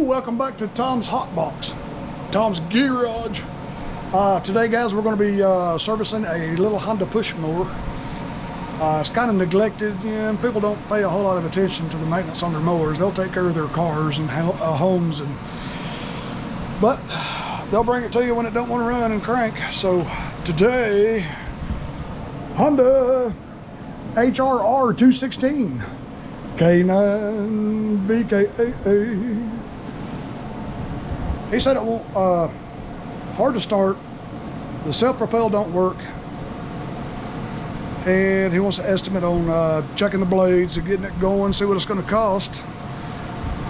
Welcome back to Tom's Hot Box, Tom's Garage. Today, guys, we're going to be servicing a little Honda push mower. It's kind of neglected, and people don't pay a whole lot of attention to the maintenance on their mowers. They'll take care of their cars and homes, but they'll bring it to you when it don't want to run and crank. So today, Honda HRR 216 K9 VKAA. He said it won't, hard to start, the self-propel don't work, and he wants an estimate on checking the blades and getting it going, see what it's going to cost.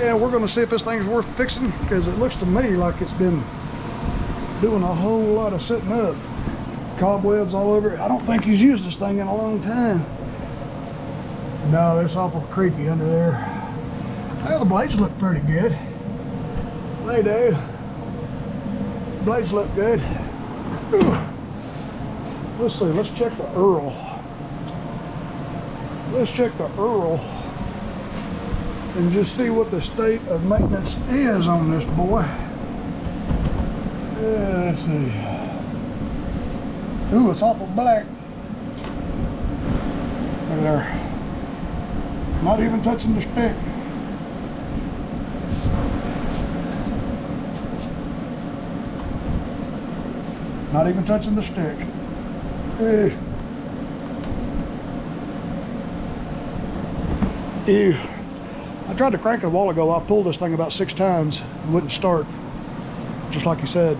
And we're going to see if this thing's worth fixing, because it looks to me like it's been doing a whole lot of setting up. Cobwebs all over it. I don't think he's used this thing in a long time. No, it's awful creepy under there. Well, the blades look pretty good. They do. Blades look good. Ugh. Let's see, let's check the Earl. Let's check the Earl and just see what the state of maintenance is on this boy. Yeah, let's see. Ooh, it's awful black. Look at there. Not even touching the stick. Not even touching the stick. Ew. I tried to crank it a while ago. I pulled this thing about 6 times. It wouldn't start, just like he said.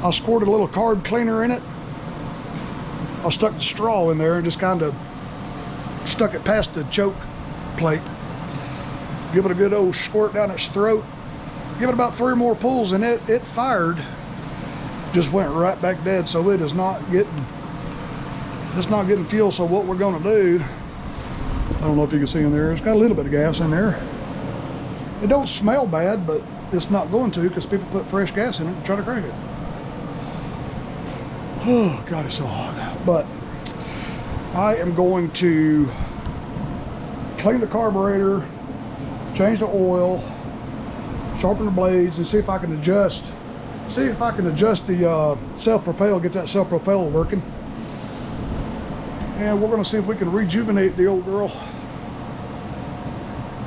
I squirted a little carb cleaner in it. I stuck the straw in there and just kind of stuck it past the choke plate. Give it a good old squirt down its throat. Give it about 3 more pulls and it fired. Just went right back dead, so it's not getting fuel. So what we're going to do, I don't know if you can see in there, it's got a little bit of gas in there. It don't smell bad, but it's not going to, because people put fresh gas in it and try to crank it. Oh God, it's so hot. But I am going to clean the carburetor, change the oil, sharpen the blades, and see if I can adjust the self-propel, get that self-propel working. And we're going to see if we can rejuvenate the old girl.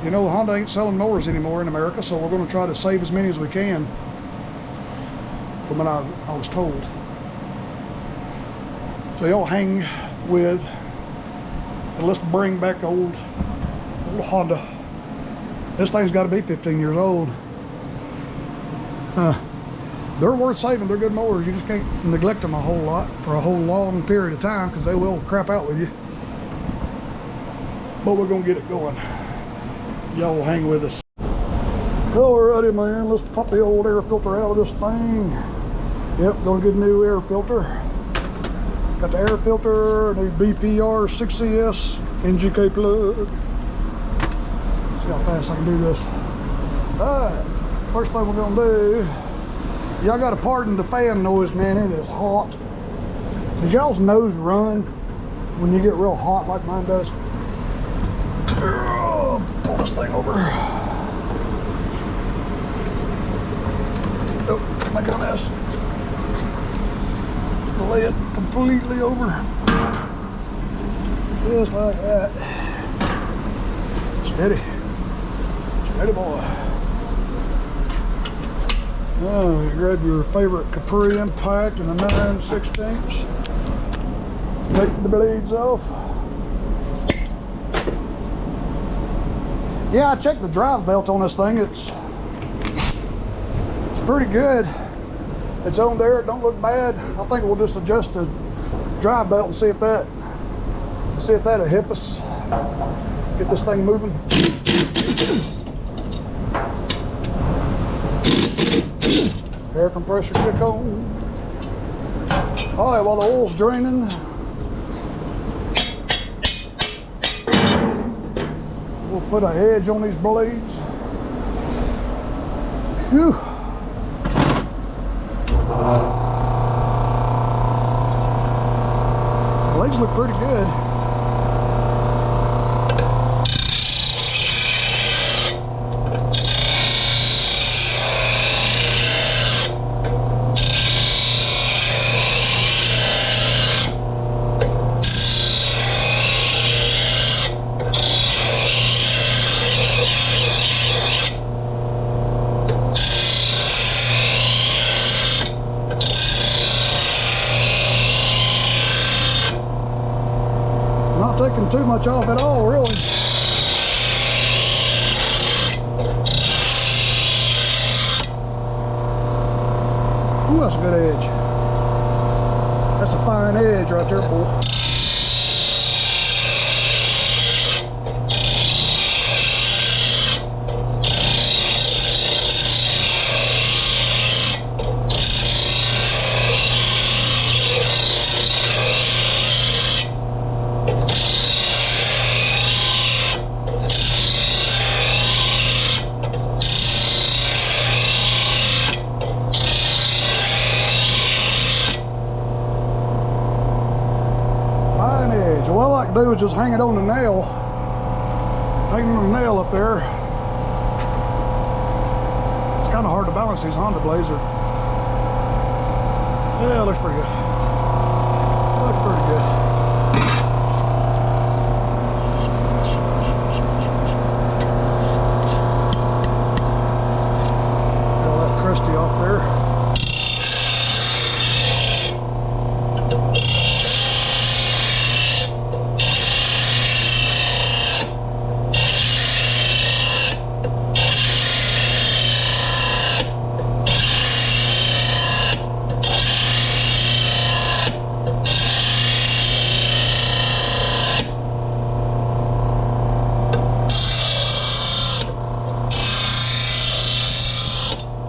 You know, Honda ain't selling mowers anymore in America, so we're going to try to save as many as we can from what I was told. So y'all hang with, and let's bring back old Honda. This thing's got to be 15 years old. They're worth saving. They're good mowers. You just can't neglect them a whole lot for a whole long period of time, because they will crap out with you. But we're going to get it going. Y'all hang with us. Alrighty, man. Let's pop the old air filter out of this thing. Yep, gonna get a new air filter. Got the air filter, new BPR 6CS NGK plug. See how fast I can do this. Alright, first thing we're gonna do, y'all gotta pardon the fan noise, man. It is hot. Does y'all's nose run when you get real hot like mine does? Pull this thing over. Oh my goodness. Lay it completely over. Just like that. Steady. Steady, boy. Oh, grab your favorite Capri impact and a 9/16. Take the blades off. Yeah, I checked the drive belt on this thing. It's pretty good. It's on there. It don't look bad. I think we'll just adjust the drive belt and see if that'll help us get this thing moving. Air compressor kick on. All right, while the oil's draining, we'll put a edge on these blades. Whew. Blades look pretty good. getting too much off at all, really. Ooh, that's a good edge. That's a fine edge right there, boy. So what I like to do is just hang it on the nail. Hang it on the nail up there. It's kind of hard to balance these Honda blades. Yeah, it looks pretty good. Looks pretty good. Got all that crusty off there.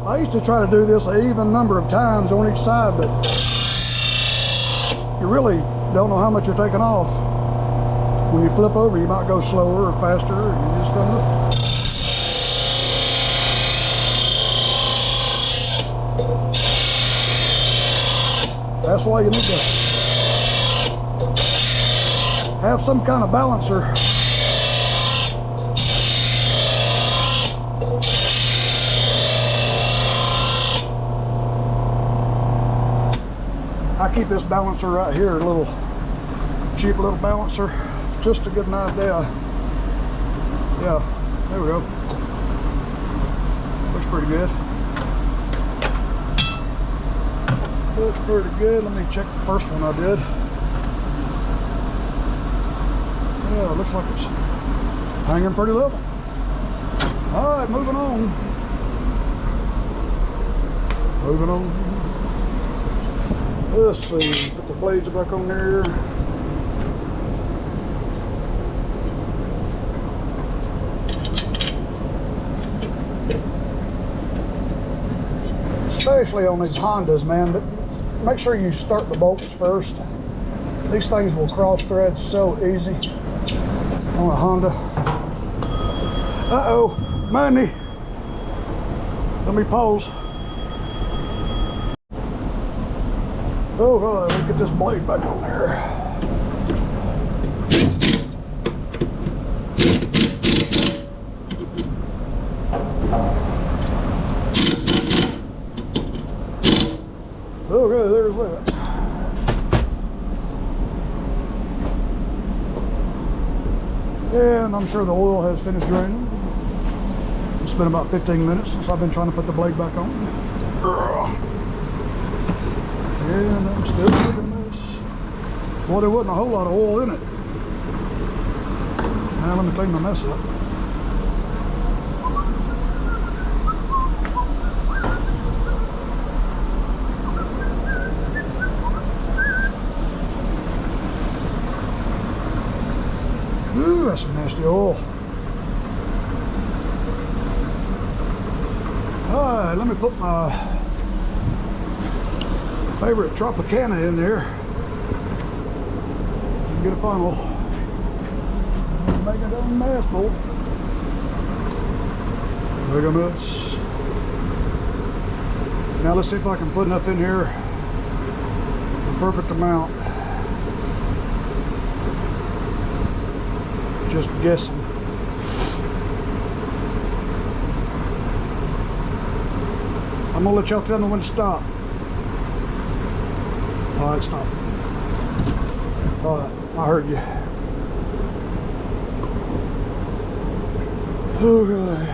I used to try to do this an even number of times on each side, but you really don't know how much you're taking off. When you flip over, you might go slower or faster, and you just don't know. That's why you need to have some kind of balancer. I keep this balancer right here, a little cheap little balancer, just to get an idea. Yeah, there we go. Looks pretty good. Looks pretty good. Let me check the first one I did. Yeah, it looks like it's hanging pretty level. All right, moving on. Moving on. Let's see, put the blades back on there. Especially on these Hondas, man, but make sure you start the bolts first. These things will cross thread so easy on a Honda. Uh-oh, money. Let me pause. Oh God, let me get this blade back on there. Okay, there's that. And I'm sure the oil has finished draining. It's been about 15 minutes since I've been trying to put the blade back on. And I'm still doing this. Well, there wasn't a whole lot of oil in it. Now let me clean my mess up. Ooh, that's some nasty oil. All right, let me put my favorite Tropicana in there. Get a funnel. Make a damn mess, boy. Mega mess. Now let's see if I can put enough in here. The perfect amount. Just guessing. I'm gonna let y'all tell me when to stop. All right, stop. All right, I heard you. Okay.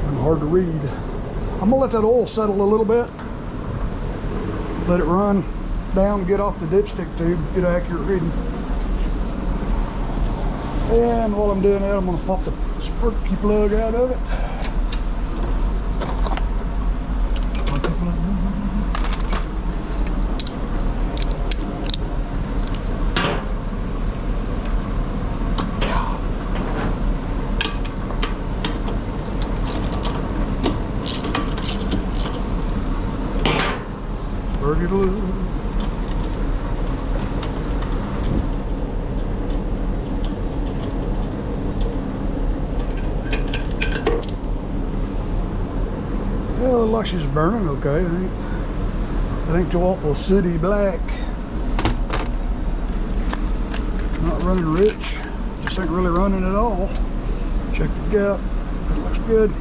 And hard to read. I'm gonna let that oil settle a little bit. let it run down, get off the dipstick tube, get accurate reading. And while I'm doing that, I'm going to pop the sparky plug out of it. Sparky plug. Well, it looks like she's burning okay. It ain't too awful sooty black. Not running rich. Just ain't really running at all. Check the gap. It looks good.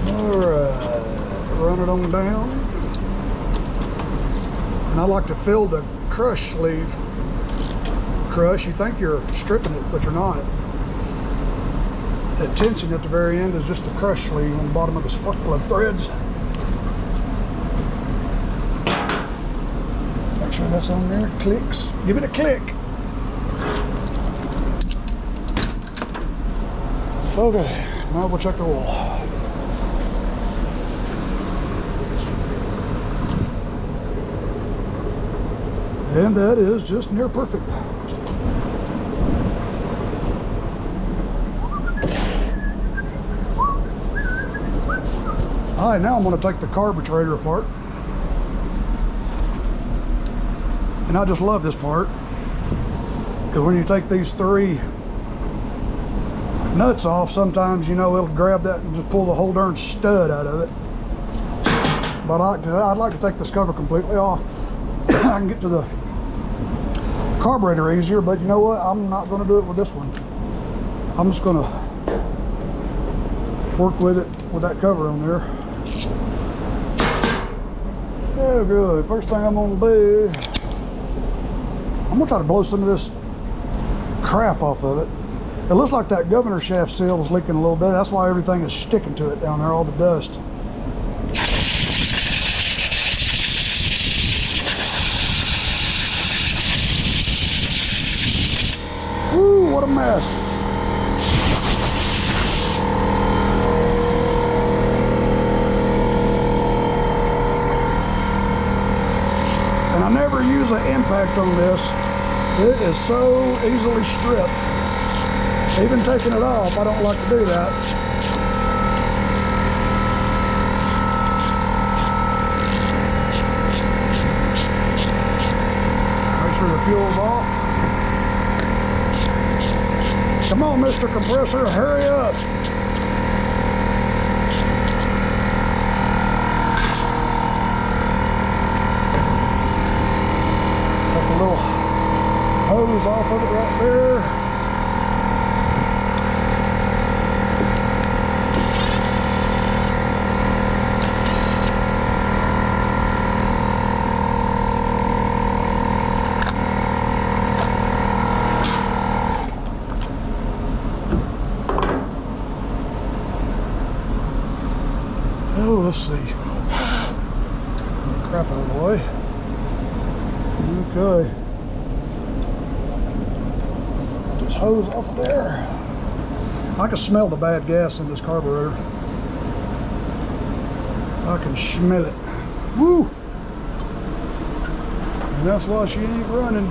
Alright, run it on down. And I like to fill the crush sleeve. Crush, you think you're stripping it, but you're not. That tension at the very end is just the crush sleeve on the bottom of the spark plug threads. Make sure that's on there. Clicks. Give it a click. Okay, now we'll check the oil. And that is just near perfect. All right, now I'm going to take the carburetor apart. And I just love this part, because when you take these three nuts off, sometimes, you know, it'll grab that and just pull the whole darn stud out of it. But I'd like to take this cover completely off. I can get to the carburetor easier, but you know what? I'm not going to do it with this one. I'm just going to work with it with that cover on there. Oh, good. First thing I'm going to do, I'm going to try to blow some of this crap off of it. It looks like that governor shaft seal is leaking a little bit. That's why everything is sticking to it down there, all the dust. Woo, what a mess. And I never use an impact on this. It is so easily stripped. Even taking it off, I don't like to do that. Make sure the fuel's off. Come on, Mr. Compressor, hurry up. Got the little hose off of it right there. Oh, let's see. Crap out of the way. Okay. Just hose off of there. I can smell the bad gas in this carburetor. I can smell it. Woo! And that's why she ain't running.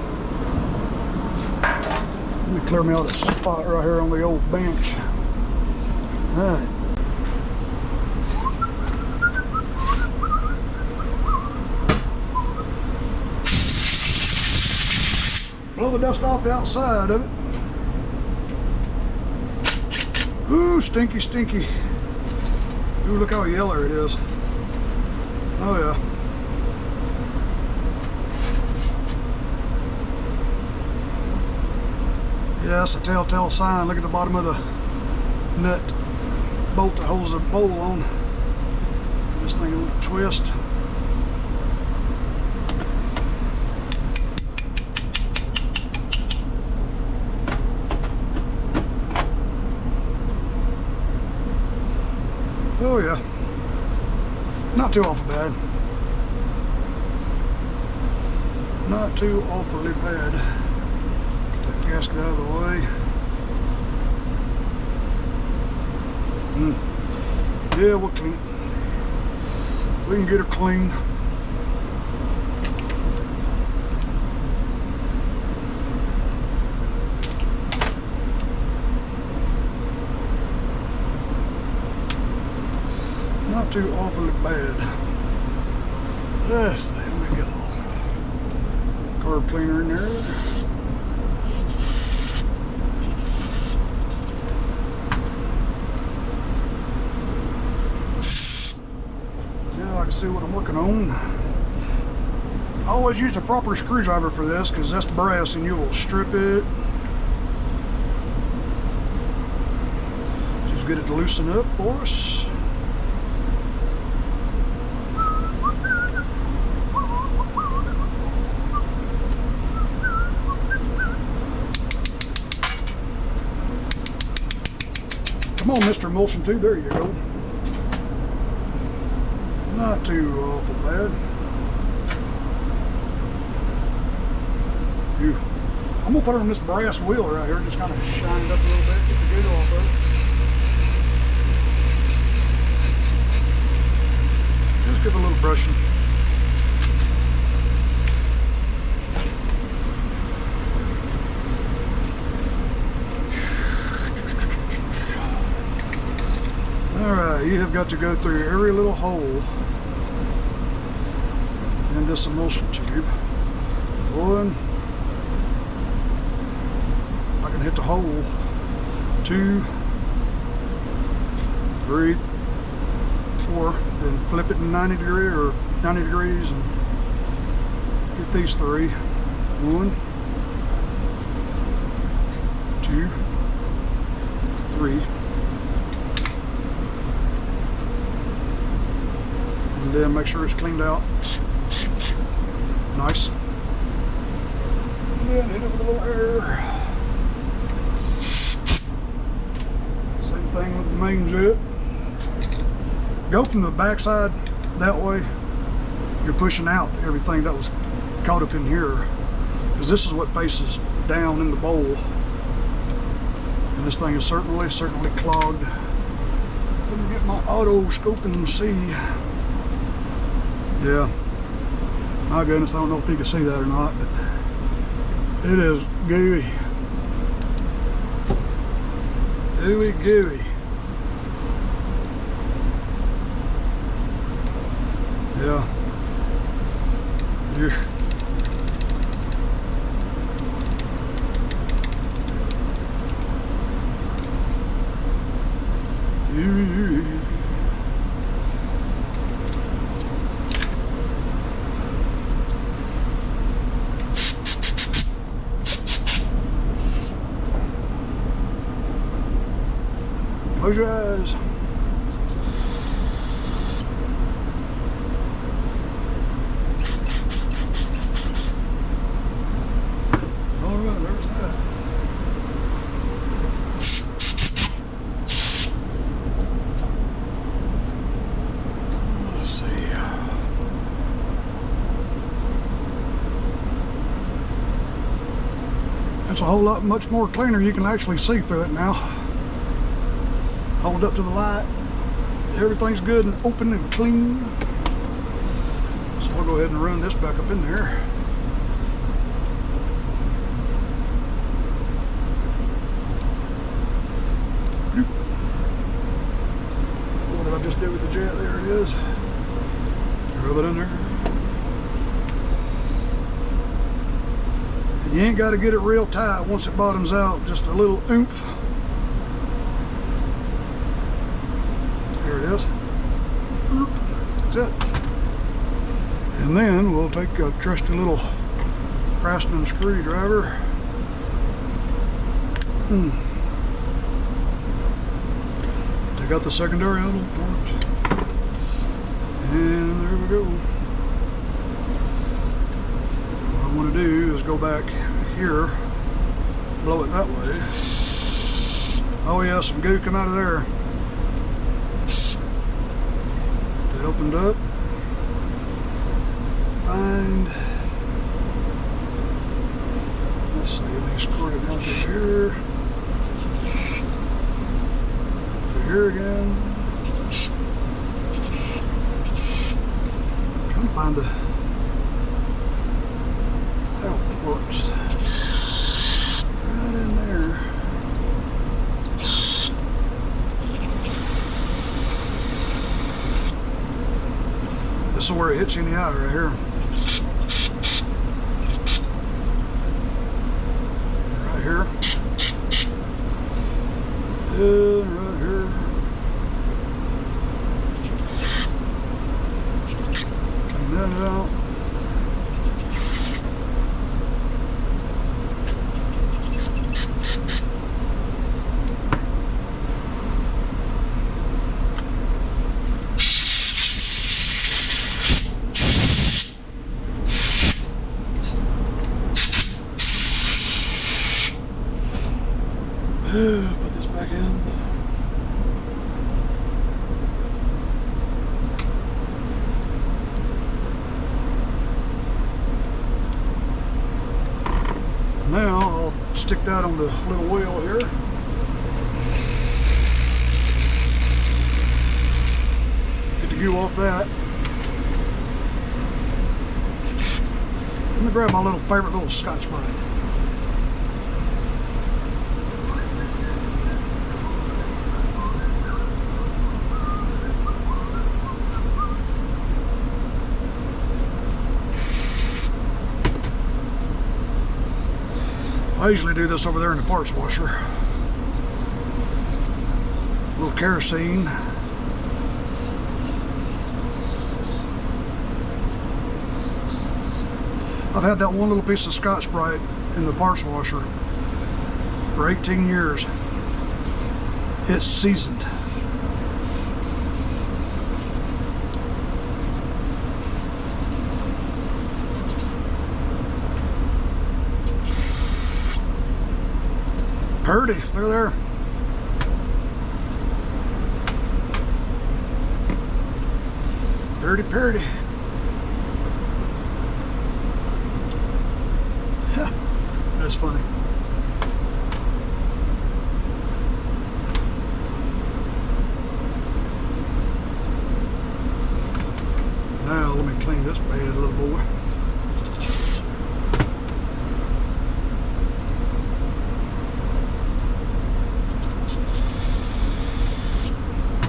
Let me clear me out this spot right here on the old bench. All right. Blow the dust off the outside of it. Ooh, stinky, stinky. Ooh, look how yellow it is. Oh yeah. Yeah, that's a telltale sign. Look at the bottom of the nut bolt that holds the bowl on. This thing will twist. Oh yeah. Not too awful bad. Not too awfully bad. Get that gasket out of the way. Yeah, we'll clean it. We can get her clean. Not too awfully bad. Let's see, let me get a little carb cleaner in there. Now I can see what I'm working on. I always use a proper screwdriver for this because that's brass and you will strip it. Just get it to loosen up for us. Come on, Mr. Emulsion tube, there you go. Not too awful bad. I'm gonna put her on this brass wheel right here, just kind of shine it up a little bit, get the goo off of it. Just give it a little brushing. Alright, you have got to go through every little hole in this emulsion tube. One, if I can hit the hole, 2, 3, 4, then flip it in 90 degrees and get these 3. 1, 2, 3. And then make sure it's cleaned out. Nice. And then hit it with a little air. Same thing with the main jet. Go from the back side, that way you're pushing out everything that was caught up in here, because this is what faces down in the bowl. And this thing is certainly clogged. Let me get my auto scope and see. Yeah, my goodness, I don't know if you can see that or not, but it is gooey. Gooey, gooey. Yeah. Here. Close your eyes. All right, there's that. Let's see. That's a whole lot much more cleaner. You can actually see through it now. Hold up to the light. Everything's good and open and clean. So I'll go ahead and run this back up in there. What did I just do with the jet? There it is. Rub it in there. And you ain't got to get it real tight once it bottoms out. Just a little oomph. There it is. That's it. And then we'll take a trusty little Craftsman screwdriver. Take out the secondary out of the port. And there we go. What I want to do is go back here, blow it that way. Oh yeah, some goo come out of there. opened up. And let's see, let me screw it down through here. Through here again. I'm trying to find the idle ports. Right in there. This is where it hits you in the eye right here. Right here. And right here. Clean that out. Put this back in. Now I'll stick that on the little wheel here. Get the goo off that. Let me grab my little favorite little Scotch Brite. I usually do this over there in the parts washer. A little kerosene. I've had that one little piece of Scotch Brite in the parts washer for 18 years. It's seasoned. Purdy, look at there. Purdy. That's funny. Now let me clean this bad little boy.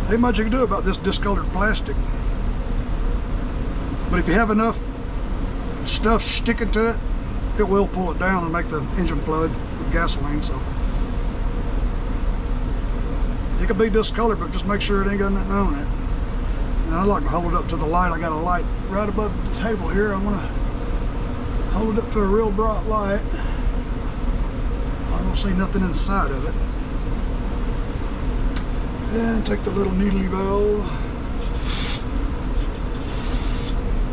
Ain't much you can do about this discolored plastic. But if you have enough stuff sticking to it, it will pull it down and make the engine flood with gasoline. So it can be discolored, but just make sure it ain't got nothing on it. And I like to hold it up to the light. I got a light right above the table here. I'm gonna hold it up to a real bright light. I don't see nothing inside of it. And take the little needly valve,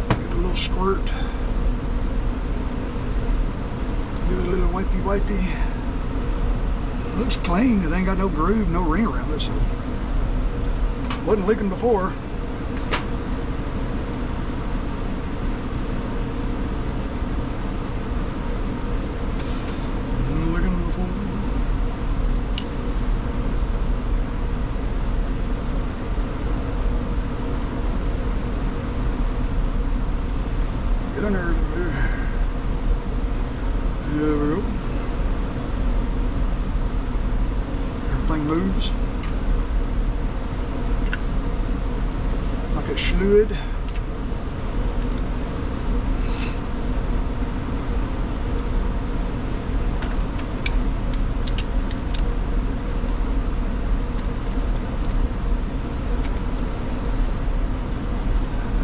give it a little squirt, give it a little wipey. It looks clean. It ain't got no groove, no ring around it, so wasn't leaking before. Get in there. There we go. Everything moves like it should.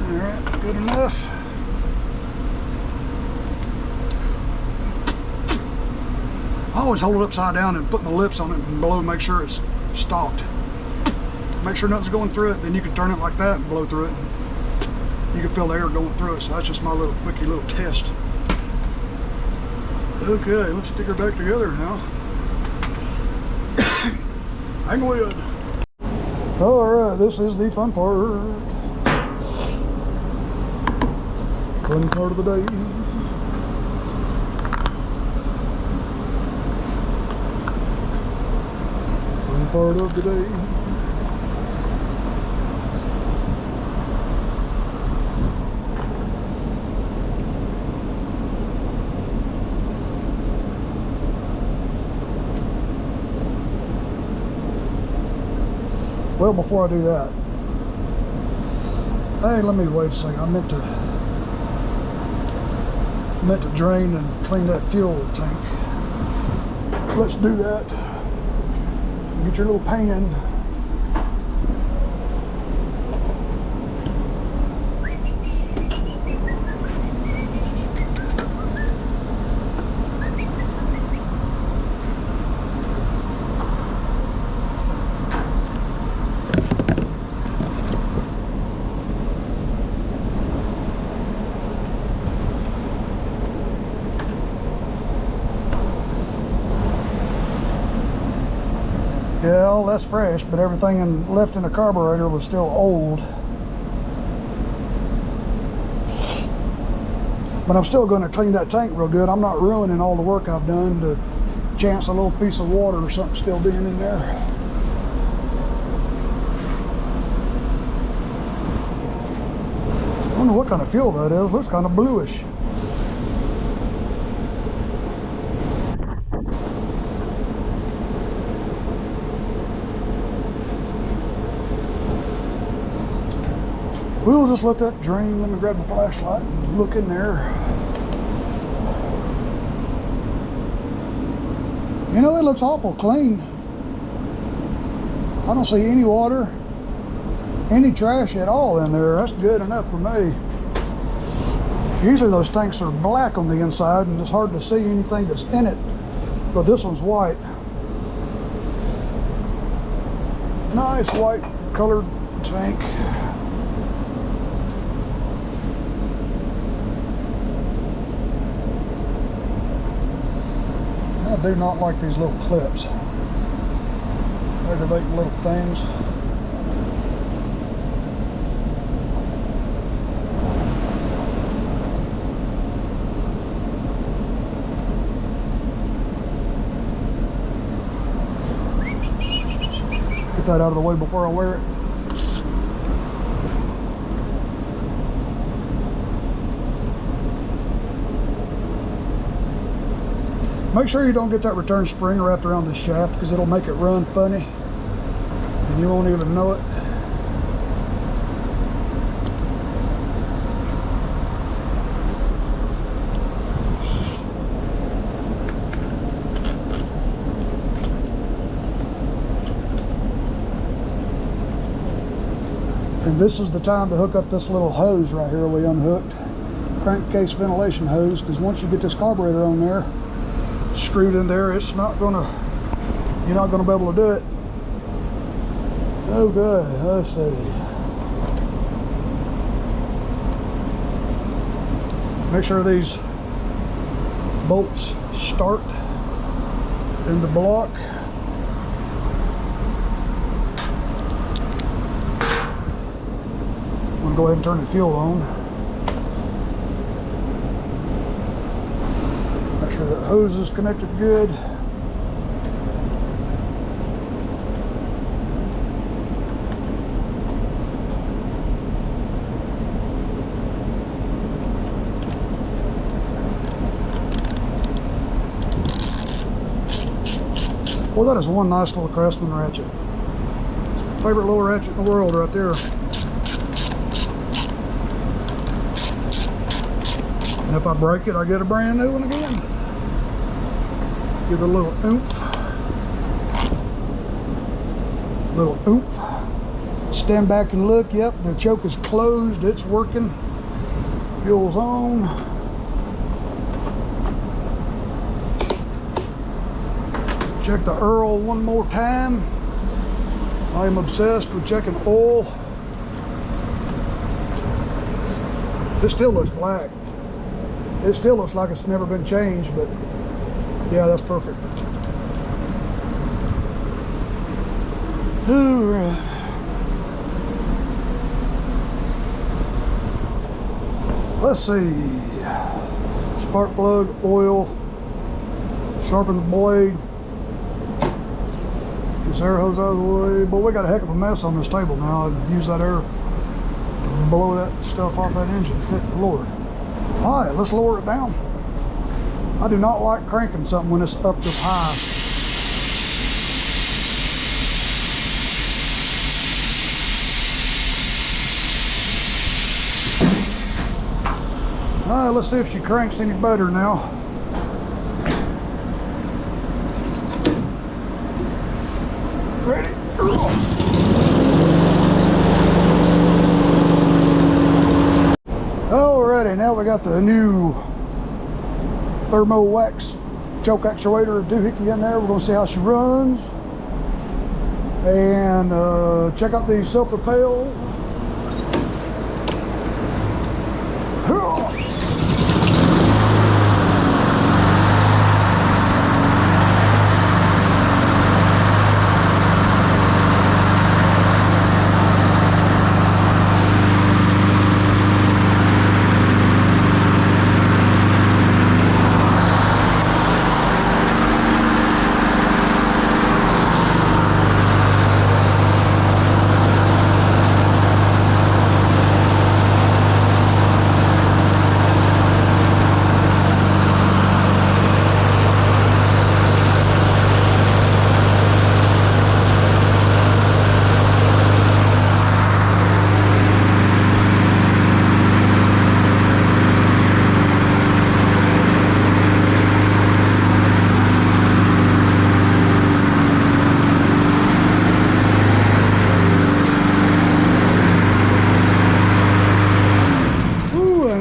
All right, good enough. I always hold it upside down and put my lips on it and blow, make sure it's stopped. Make sure nothing's going through it, then you can turn it like that and blow through it. You can feel the air going through it, so that's just my little quickie little test. Okay, let's stick her back together now. Hang with. Alright, this is the fun part. Fun part of the day. Fun part of the day. Well, before I do that, hey, let me wait a second. I meant to drain and clean that fuel tank. Let's do that. Get your little pan. Yeah, all that's fresh, but everything left in the carburetor was still old. But I'm still going to clean that tank real good. I'm not ruining all the work I've done to chance a little piece of water or something still being in there. I don't know what kind of fuel that is. Looks kind of bluish. We'll just let that drain. Let me grab the flashlight and look in there. You know, it looks awful clean. I don't see any water, any trash at all in there. That's good enough for me. Usually those tanks are black on the inside and it's hard to see anything that's in it, but this one's white. Nice white colored tank. I do not like these little clips. Aggravating little things. Get that out of the way before I wear it. Make sure you don't get that return spring wrapped around the shaft because it'll make it run funny and you won't even know it. And this is the time to hook up this little hose right here we unhooked. Crankcase ventilation hose, because once you get this carburetor on there, screwed in there, it's not gonna, you're not gonna be able to do it. Oh good, let's see. Make sure these bolts start in the block. I'm gonna go ahead and turn the fuel on. Make sure that hose is connected good. Well, that is one nice little Craftsman ratchet. Favorite little ratchet in the world right there. And if I break it, I get a brand new one again. Give it a little oomph. Little oomph. Stand back and look. Yep, the choke is closed. It's working. Fuel's on. Check the Earl one more time. I am obsessed with checking oil. This still looks black. It still looks like it's never been changed, but yeah, that's perfect. All right. Let's see. Spark plug, oil, sharpen the blade. This air hose out of the way. Boy, we got a heck of a mess on this table now. I'd use that air to blow that stuff off that engine. Good Lord. All right, let's lower it down. I do not like cranking something when it's up this high. All right, let's see if she cranks any better now. Ready? Alrighty, now we got the new thermo wax choke actuator doohickey in there. We're gonna see how she runs and check out the self-propel.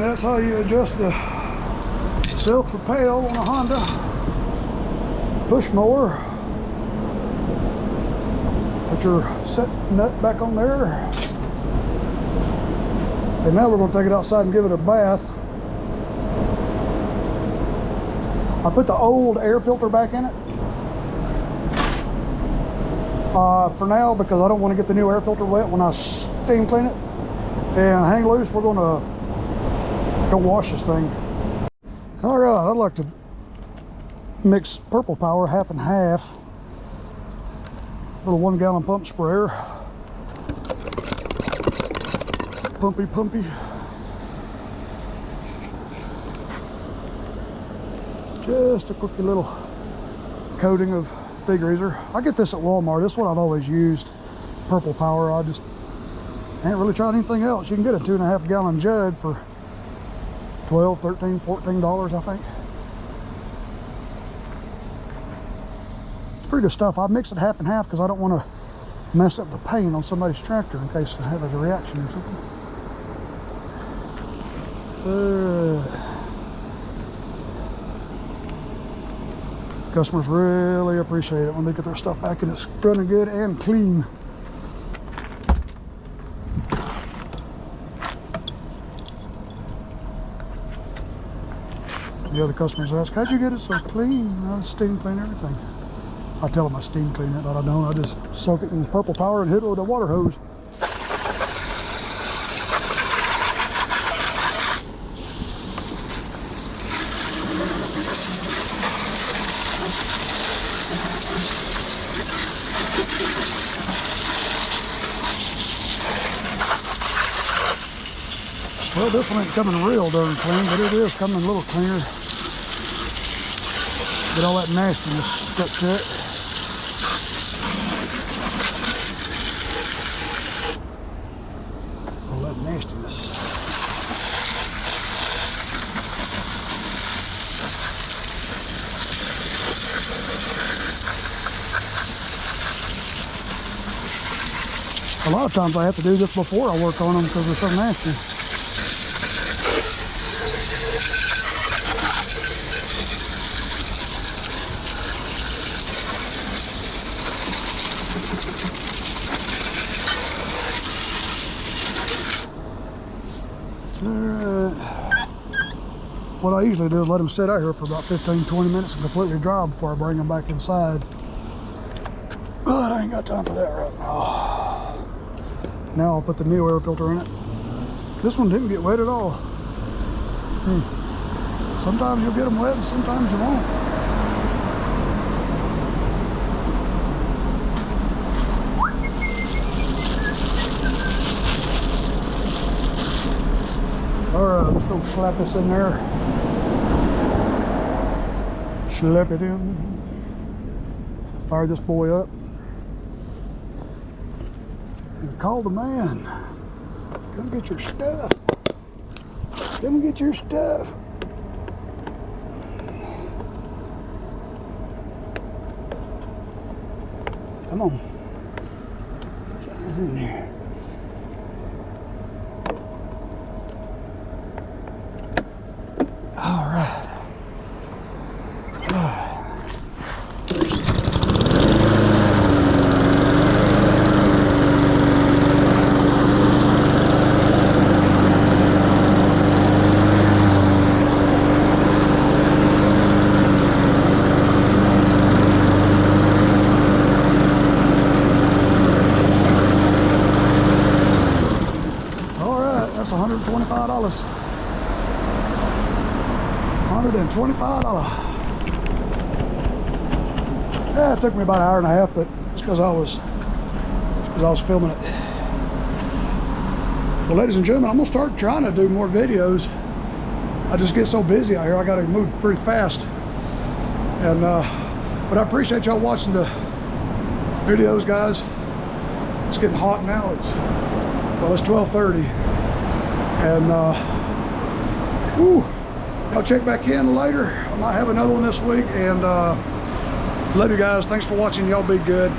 That's how you adjust the self-propel on a Honda push mower. Put your set nut back on there. And now we're going to take it outside and give it a bath. I put the old air filter back in it for now because I don't want to get the new air filter wet when I steam clean it. And hang loose, we're going to go wash this thing. All right, I'd like to mix Purple Power half and half. Little 1 gallon pump sprayer. Pumpy, pumpy. Just a quickie little coating of degreaser. I get this at Walmart. This is what I've always used. Purple Power. I just ain't really tried anything else. You can get a 2.5 gallon jug for $12, $13, $14, I think. It's pretty good stuff. I mix it half and half because I don't want to mess up the paint on somebody's tractor in case it has a reaction or something. Customers really appreciate it when they get their stuff back and it's running good and clean. The other customers ask, how'd you get it so clean? I steam clean everything. I tell them I steam clean it, but I don't. I just soak it in Purple Power and hit it with a water hose. Well, this one ain't coming real darn clean, but it is coming a little cleaner. Get all that nastiness stuck to it. All that nastiness. A lot of times I have to do this before I work on them because they're so nasty. What I usually do is let them sit out here for about 15-20 minutes and completely dry before I bring them back inside. But I ain't got time for that right now. Now I'll put the new air filter in it. This one didn't get wet at all. Sometimes you'll get them wet and sometimes you won't. All right, let's go slap this in there. Slap it in. Fire this boy up. And call the man. Come get your stuff. Come get your stuff. Come on. Get down in there. All right. That's $125. $125. Yeah, it took me about an hour and a half, but it's because I was filming it. Well, ladies and gentlemen, I'm gonna start trying to do more videos. I just get so busy out here. I gotta move pretty fast. And but I appreciate y'all watching the videos, guys. It's getting hot now. It's 12:30. And y'all check back in later. I might have another one this week. And love you guys. Thanks for watching. Y'all be good.